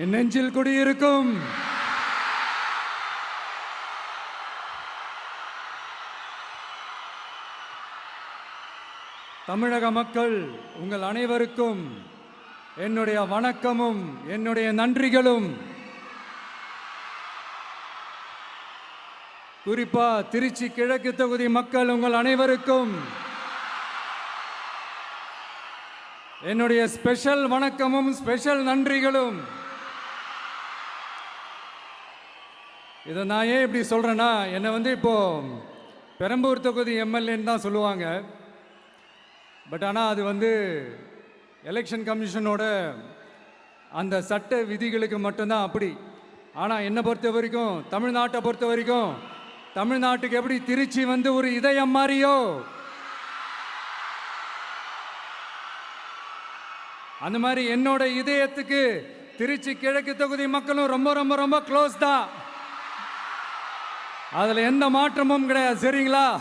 என் நெஞ்சில் குடியிருக்கும் தமிழக மக்கள் உங்கள் அனைவருக்கும் என்னுடைய வணக்கமும் என்னுடைய நன்றிகளும். குறிப்பா திருச்சி கிழக்கு தொகுதி மக்கள் உங்கள் அனைவருக்கும் என்னுடைய ஸ்பெஷல் வணக்கமும் ஸ்பெஷல் நன்றிகளும். இதை நான் ஏன் இப்படி சொல்றேன்னா, என்னை இப்போ பெரம்பூர் தொகுதி எம்எல்ஏன்னு தான் சொல்லுவாங்க. பட் ஆனால் அது எலெக்ஷன் கமிஷனோட அந்த சட்ட விதிகளுக்கு மட்டும்தான் அப்படி. ஆனால் என்னை பொறுத்த வரைக்கும், தமிழ்நாட்டை பொறுத்த வரைக்கும், தமிழ்நாட்டுக்கு எப்படி திருச்சி ஒரு இதயம் மாதிரியோ, அந்த மாதிரி என்னோட இதயத்துக்கு திருச்சி கிழக்கு தொகுதி மக்களும் ரொம்ப ரொம்ப ரொம்ப க்ளோஸ் தான். அதில் எந்த மாற்றமும் கிடையாது. சரிங்களா?